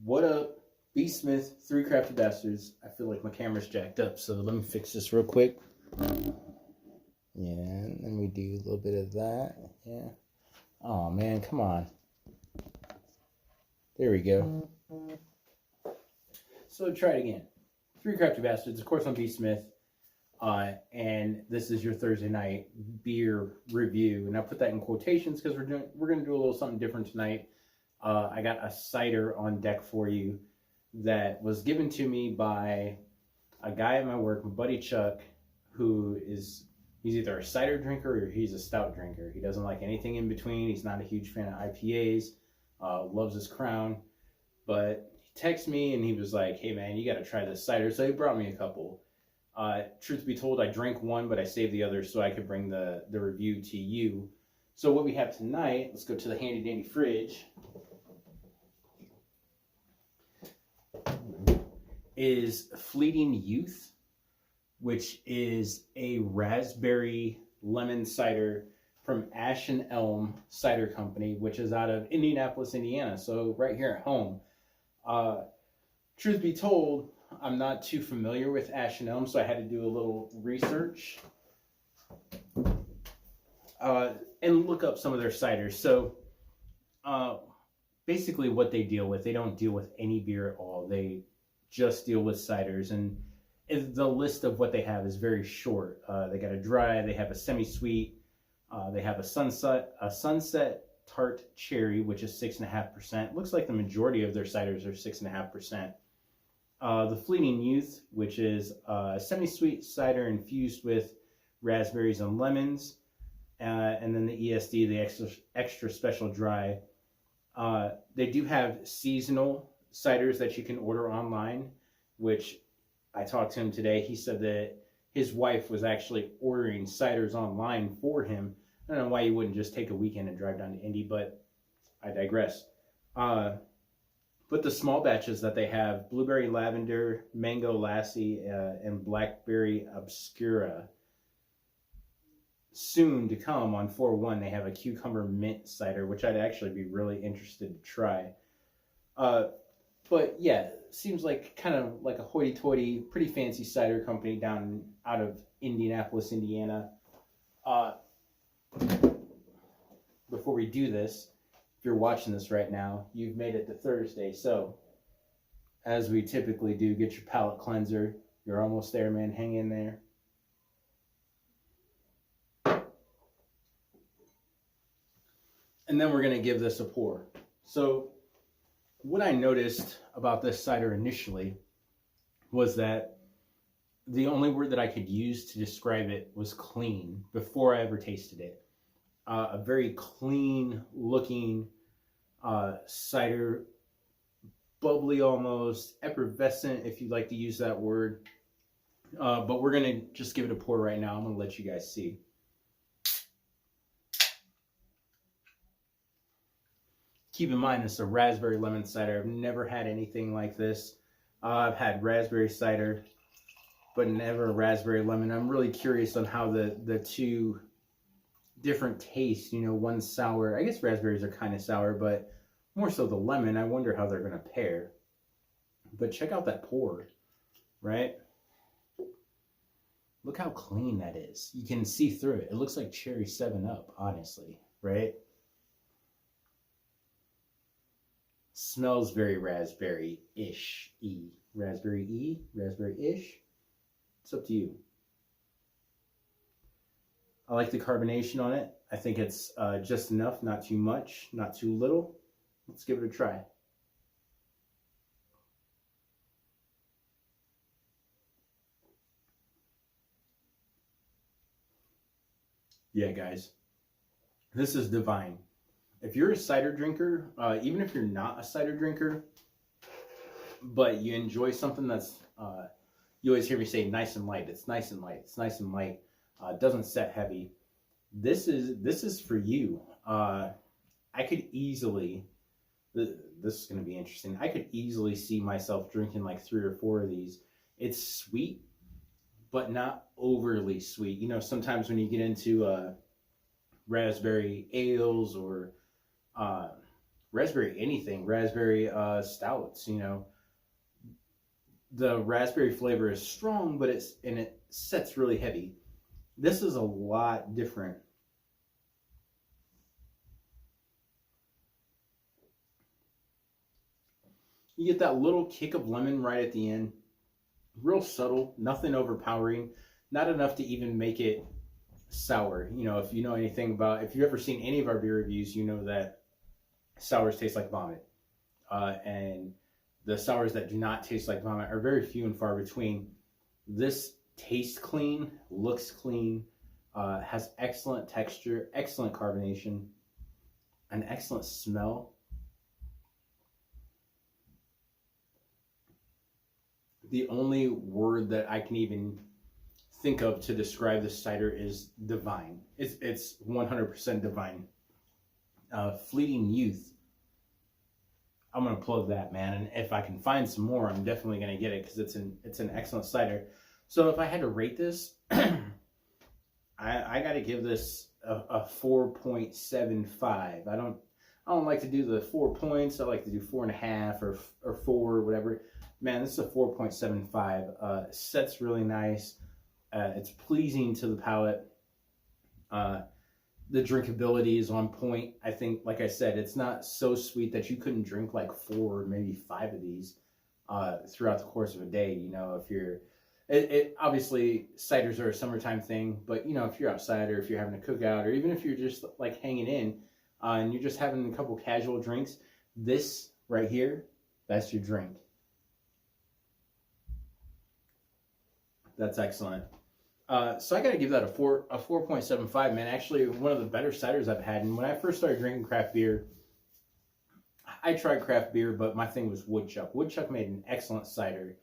What up, B Smith, Three Crafty Bastards. I feel like my camera's jacked up, so let me fix this real quick. Yeah, and then we do a little bit of that. Yeah. Oh man, come on. There we go. So try it again. Three Crafty Bastards. Of course, I'm B Smith, and this is your Thursday night beer review. And I put that in quotations because we're gonna do a little something different tonight. I got a cider on deck for you that was given to me by a guy at my work, my buddy Chuck, he's either a cider drinker or he's a stout drinker. He doesn't like anything in between. He's not a huge fan of IPAs, loves his Crown. But he texted me and he was like, hey man, you got to try this cider. So he brought me a couple. Truth be told, I drank one, but I saved the other so I could bring the review to you. So what we have tonight, let's go to the handy dandy fridge, is Fleeting Youth, which is a raspberry lemon cider from Ash&Elm Cider Company, which is out of Indianapolis, Indiana, so right here at home. Truth be told, I'm not too familiar with Ash&Elm, so I had to do a little research and look up some of their ciders. So basically what they deal with, they don't deal with any beer at all. They just deal with ciders, and the list of what they have is very short. They got a dry, they have a semi-sweet, they have a sunset tart cherry, which is 6.5%. Looks like the majority of their ciders are 6.5%. The Fleeting Youth, which is a semi-sweet cider infused with raspberries and lemons, and then the ESD, the extra special dry. They do have seasonal ciders that you can order online, which I talked to him today. He said that his wife was actually ordering ciders online for him. I don't know why he wouldn't just take a weekend and drive down to Indy, but I digress. But the small batches that they have, blueberry lavender, mango lassi, and blackberry obscura. Soon to come on 4/1, they have a cucumber mint cider, which I'd actually be really interested to try. But yeah, seems like kind of like a hoity-toity, pretty fancy cider company down out of Indianapolis, Indiana. Before we do this, if you're watching this right now, you've made it to Thursday. So, as we typically do, get your palate cleanser. You're almost there, man. Hang in there. And then we're going to give this a pour. So, what I noticed about this cider initially was that the only word that I could use to describe it was clean before I ever tasted it. A very clean looking cider, bubbly almost, effervescent if you'd like to use that word. But we're going to just give it a pour right now. I'm going to let you guys see. Keep in mind, it's a raspberry lemon cider. I've never had anything like this. I've had raspberry cider, but never raspberry lemon. I'm really curious on how the two different tastes, you know, one's sour. I guess raspberries are kind of sour, but more so the lemon. I wonder how they're going to pair. But check out that pour, right? Look how clean that is. You can see through it. It looks like cherry 7-Up, honestly, right? Smells very raspberry-ish. Raspberry-ish. It's up to you. I like the carbonation on it. I think it's just enough, not too much, not too little. Let's give it a try. Yeah, guys, this is divine. If you're a cider drinker, even if you're not a cider drinker, but you enjoy something that's, you always hear me say nice and light. It's nice and light. It's nice and light. It doesn't set heavy. This is for you. I could easily, this is going to be interesting. I could easily see myself drinking like 3 or 4 of these. It's sweet, but not overly sweet. You know, sometimes when you get into raspberry ales or raspberry anything, raspberry stouts. You know, the raspberry flavor is strong, but it sets really heavy. This is a lot different. You get that little kick of lemon right at the end. Real subtle, nothing overpowering, not enough to even make it sour. You know, if you know anything about, if you've ever seen any of our beer reviews, you know that sours taste like vomit. And the sours that do not taste like vomit are very few and far between. This tastes clean, looks clean, has excellent texture, excellent carbonation, an excellent smell. The only word that I can even think of to describe this cider is divine. It's 100% divine. Fleeting Youth. I'm gonna plug that, man, and if I can find some more, I'm definitely gonna get it because it's an excellent cider. So if I had to rate this, I gotta give this a 4.75. I don't like to do the 4 points. I like to do 4.5 or 4 or whatever. Man, this is a 4.75. Sets really nice. It's pleasing to the palate. The drinkability is on point. I think, like I said, it's not so sweet that you couldn't drink like 4 or maybe 5 of these throughout the course of a day. You know, if you're, obviously ciders are a summertime thing, but you know, if you're outside or if you're having a cookout or even if you're just like hanging in and you're just having a couple casual drinks, this right here, that's your drink. That's excellent. So I got to give that a 4.75, man. Actually, one of the better ciders I've had. And when I first started drinking craft beer, I tried craft beer, but my thing was Woodchuck. Woodchuck made an excellent cider.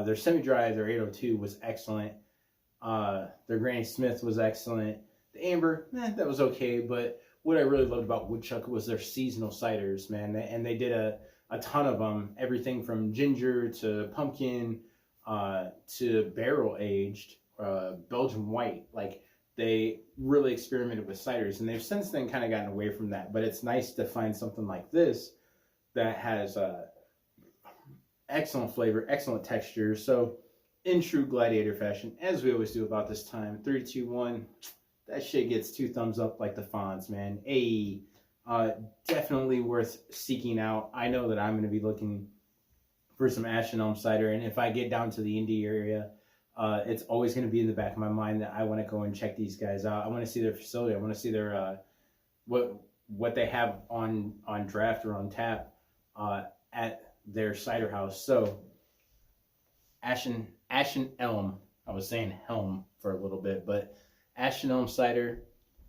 Their semi-dry, their 802 was excellent. Their Granny Smith was excellent. The Amber, that was okay. But what I really loved about Woodchuck was their seasonal ciders, man. And they did a ton of them. Everything from ginger to pumpkin to barrel aged. Belgian white. Like, they really experimented with ciders, and they've since then kind of gotten away from that. But it's nice to find something like this that has excellent flavor, excellent texture. So in true Gladiator fashion, as we always do about this time, 3, 2, 1, that shit gets 2 thumbs up like the Fonz, man. Definitely worth seeking out. I know that I'm going to be looking for some Ash&Elm cider, and if I get down to the Indy area, it's always going to be in the back of my mind that I want to go and check these guys out. I want to see their facility. I want to see their what they have on draft or on tap at their cider house. So Ash and Elm. I was saying Helm for a little bit, but Ash&Elm cider,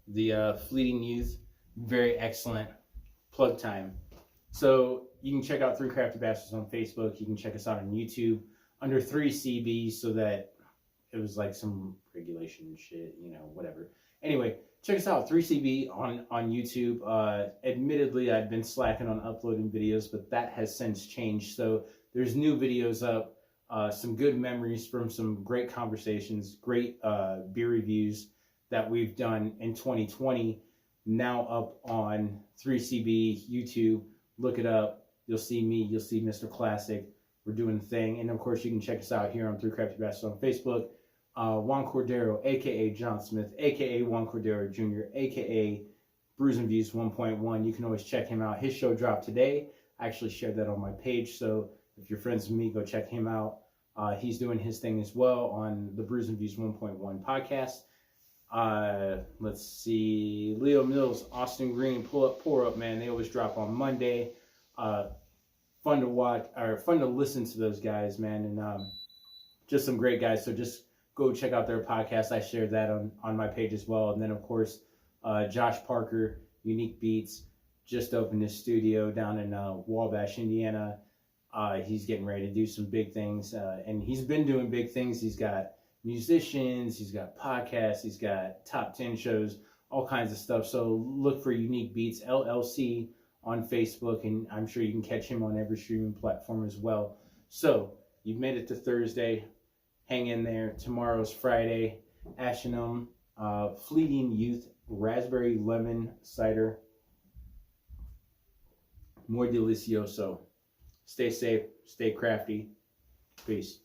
the Fleeting Youth, very excellent. Plug time. So you can check out Three Crafty Bastards on Facebook. You can check us out on YouTube under 3CB, so that it was like some regulation shit, you know, whatever. Anyway, check us out, 3CB on YouTube. Admittedly, I've been slacking on uploading videos, but that has since changed. So there's new videos up, some good memories from some great conversations, great beer reviews that we've done in 2020, now up on 3CB YouTube. Look it up. You'll see me. You'll see Mr. Classic. We're doing the thing. And of course, you can check us out here on Three Crafty Bastards on Facebook. Juan Cordero, aka John Smith, aka Juan Cordero Jr., aka Brews and Views 1.1. You can always check him out. His show dropped today. I actually shared that on my page. So if you're friends with me, go check him out. He's doing his thing as well on the Brews and Views 1.1 podcast. Let's see. Leo Mills, Austin Green, Pull Up, Pour Up, man. They always drop on Monday. Fun to watch, or fun to listen to those guys, man, and just some great guys. So just go check out their podcast. I shared that on my page as well. And then of course, Josh Parker, Unique Beats, just opened his studio down in Wabash, Indiana. He's getting ready to do some big things, and he's been doing big things. He's got musicians, he's got podcasts, he's got top 10 shows, all kinds of stuff. So look for Unique Beats LLC on Facebook, and I'm sure you can catch him on every streaming platform as well. So you've made it to Thursday. Hang in there. Tomorrow's Friday. Ash&Elm Fleeting Youth Raspberry Lemon Cider. muy delicioso. Stay safe, stay crafty. Peace.